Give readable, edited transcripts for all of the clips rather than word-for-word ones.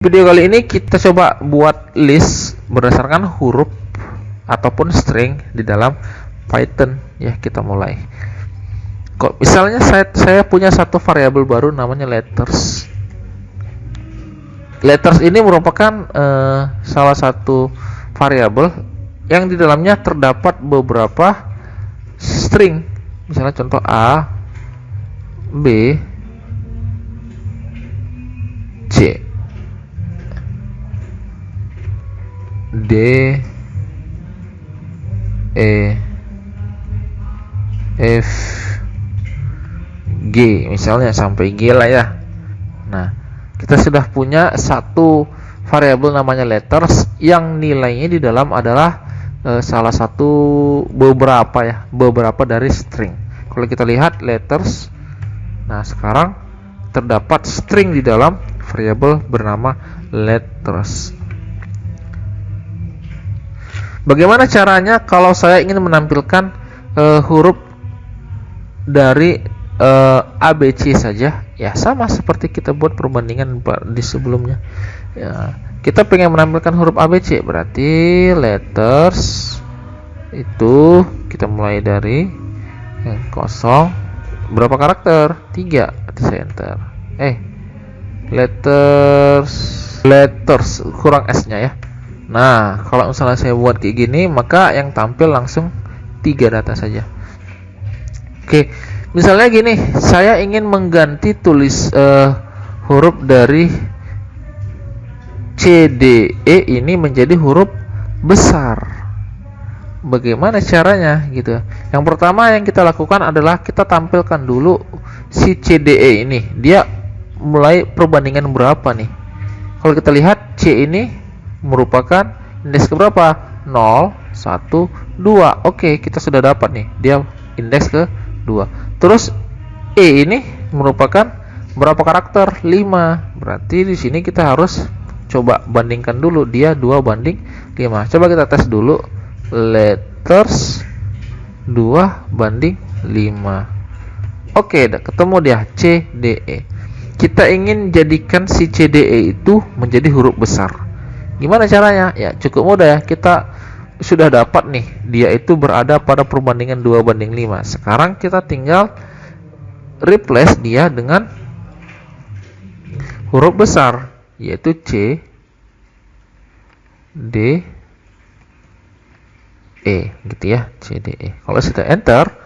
Video kali ini kita coba buat list berdasarkan huruf ataupun string di dalam Python. Ya, kita mulai. Kok misalnya saya punya satu variabel baru namanya letters. Letters ini merupakan salah satu variabel yang di dalamnya terdapat beberapa string. Misalnya contoh A, B, C, D, E, F, G, misalnya sampai G lah ya. Nah, kita sudah punya satu variabel namanya letters yang nilainya di dalam adalah salah satu beberapa dari string. Kalau kita lihat letters, nah sekarang terdapat string di dalam variabel bernama letters. Bagaimana caranya kalau saya ingin menampilkan huruf dari ABC saja? Ya, sama seperti kita buat perbandingan di sebelumnya. Ya, kita pengen menampilkan huruf ABC, berarti letters itu kita mulai dari yang kosong. Berapa karakter? 3. Berarti saya enter. Letters kurang S-nya ya. Nah, kalau misalnya saya buat kayak gini, maka yang tampil langsung 3 data saja. Oke, misalnya gini, saya ingin mengganti huruf dari C, D, E ini menjadi huruf besar. Bagaimana caranya gitu? Yang pertama yang kita lakukan adalah kita tampilkan dulu si C, D, E ini. Dia mulai perbandingan berapa nih? Kalau kita lihat C ini merupakan indeks ke berapa? 0, 1, 2. Oke, kita sudah dapat nih. Dia indeks ke 2. Terus E ini merupakan berapa karakter? 5. Berarti di sini kita harus coba bandingkan dulu, dia 2 banding 5. Coba kita tes dulu. Letters 2 banding 5. Oke, ketemu dia C, D, E. Kita ingin jadikan si C, D, E itu menjadi huruf besar. Gimana caranya? Ya, cukup mudah ya. Kita sudah dapat nih, dia itu berada pada perbandingan 2 banding 5. Sekarang kita tinggal replace dia dengan huruf besar, yaitu C, D, E, gitu ya, C, D, E. Kalau kita enter,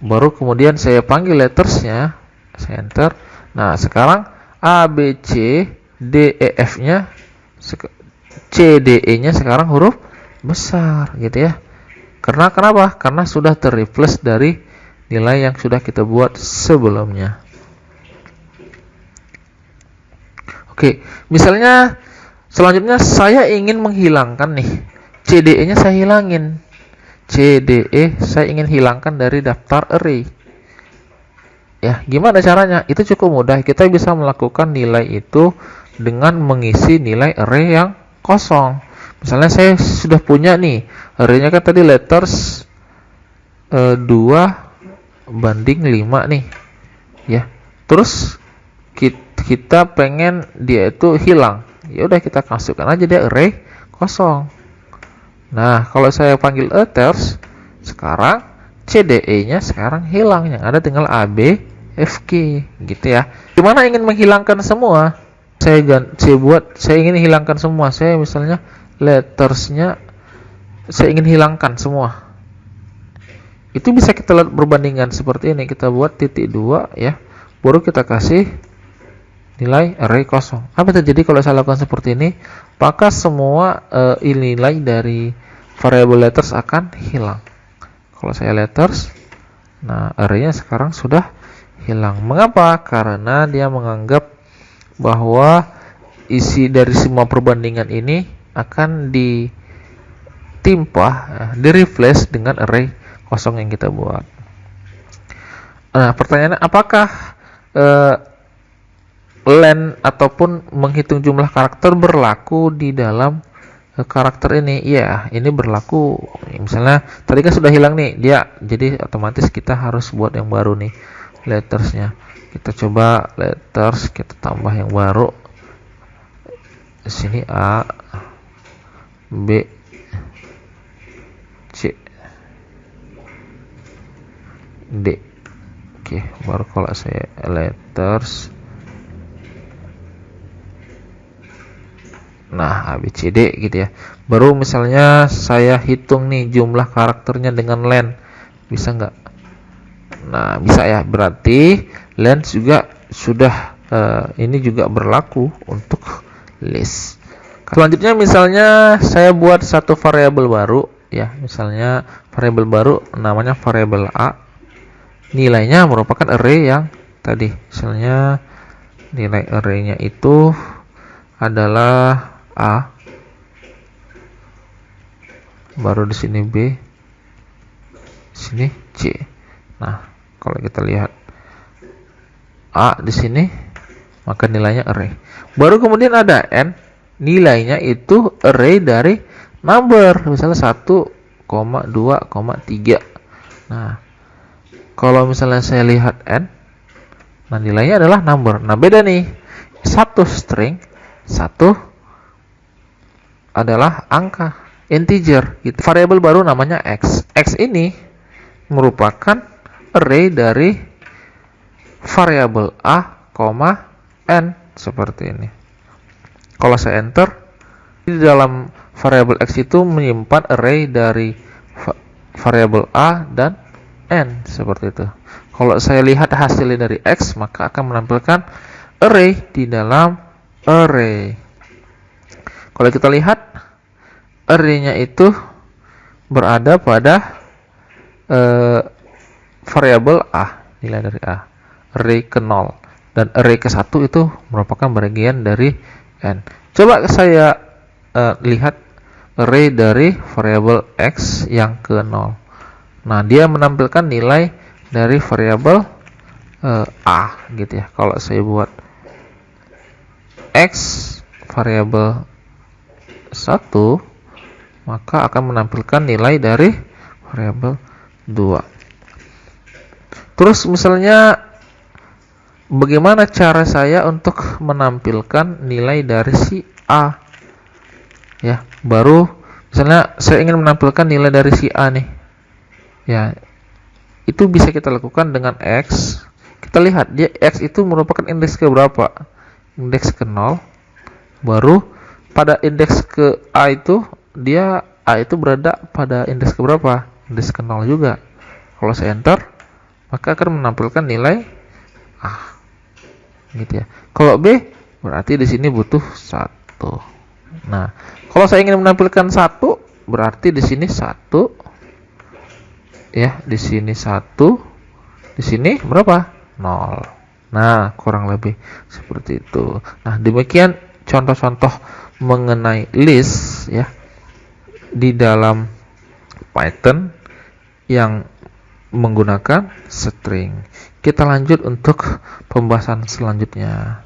baru kemudian saya panggil lettersnya, saya enter. Nah, sekarang A, B, C, D, E, F-nya, C, D, E-nya sekarang huruf besar, gitu ya. Kenapa? Karena sudah terreplace dari nilai yang sudah kita buat sebelumnya. Oke, misalnya selanjutnya saya ingin menghilangkan nih C, D, E-nya, saya hilangin. C, D, E saya ingin hilangkan dari daftar array. Ya, gimana caranya? Itu cukup mudah. Kita bisa melakukan nilai itu dengan mengisi nilai array yang kosong. Misalnya saya sudah punya nih arraynya kan tadi letters 2 banding 5 nih ya. Terus kita pengen dia itu hilang, ya udah kita masukkan aja dia array kosong. Nah, kalau saya panggil letters, sekarang C, D, E nya sekarang hilang, yang ada tinggal A, B, F, G, gitu ya. Gimana ingin menghilangkan semua? Saya ingin hilangkan semua. Saya misalnya lettersnya saya ingin hilangkan semua. Itu bisa kita lihat perbandingan seperti ini. Kita buat titik 2 ya, baru kita kasih nilai array kosong. Apa terjadi kalau saya lakukan seperti ini? Maka semua nilai dari variable letters akan hilang. Kalau saya letters, nah arraynya sekarang sudah hilang. Mengapa? Karena dia menganggap bahwa isi dari semua perbandingan ini akan ditimpa, di-replace dengan array kosong yang kita buat. Nah, pertanyaannya, apakah len ataupun menghitung jumlah karakter berlaku di dalam karakter ini? Ya, ini berlaku. Misalnya tadi kan sudah hilang nih dia, jadi otomatis kita harus buat yang baru nih lettersnya. Kita coba letters, kita tambah yang baru. sini A, B, C, D. Oke, baru kalau saya letters, nah A, B, C, D gitu ya. Baru misalnya saya hitung nih jumlah karakternya dengan len, bisa nggak? Nah, bisa ya. Berarti len juga sudah ini juga berlaku untuk list. Selanjutnya misalnya saya buat satu variabel baru ya, misalnya variabel baru namanya variabel A. Nilainya merupakan array yang tadi. Misalnya nilai arraynya itu adalah A. Baru di sini B, di sini C. Nah, kalau kita lihat A di sini, maka nilainya array. Baru kemudian ada n, nilainya itu array dari number, misalnya 1, 2, 3. Nah, kalau misalnya saya lihat n, nah nilainya adalah number. Nah, beda nih. Satu string, satu adalah angka, integer gitu. Variabel baru namanya x. X ini merupakan array dari variabel A, n seperti ini. Kalau saya enter, di dalam variabel x itu menyimpan array dari variabel A dan n seperti itu. Kalau saya lihat hasilnya dari x, maka akan menampilkan array di dalam array. Kalau kita lihat array-nya itu berada pada variabel A, nilai dari A, array ke 0, dan array ke 1 itu merupakan bagian dari n. Coba saya lihat array dari variabel x yang ke 0. Nah, dia menampilkan nilai dari variabel A gitu ya. Kalau saya buat x variabel 1, maka akan menampilkan nilai dari variabel 2. Terus misalnya bagaimana cara saya untuk menampilkan nilai dari si A? Ya, baru misalnya saya ingin menampilkan nilai dari si A nih. Ya, itu bisa kita lakukan dengan X. Kita lihat dia X itu merupakan indeks ke berapa? Indeks ke 0. Baru pada indeks ke A itu dia A itu berada pada indeks ke berapa? Indeks ke 0 juga. Kalau saya enter, maka akan menampilkan nilai A. Gitu ya. Kalau B berarti di sini butuh 1. Nah, kalau saya ingin menampilkan 1, berarti di sini 1. Ya, di sini 1. Di sini berapa? 0. Nah, kurang lebih seperti itu. Nah, demikian contoh-contoh mengenai list ya di dalam Python yang menggunakan string. Kita lanjut untuk pembahasan selanjutnya.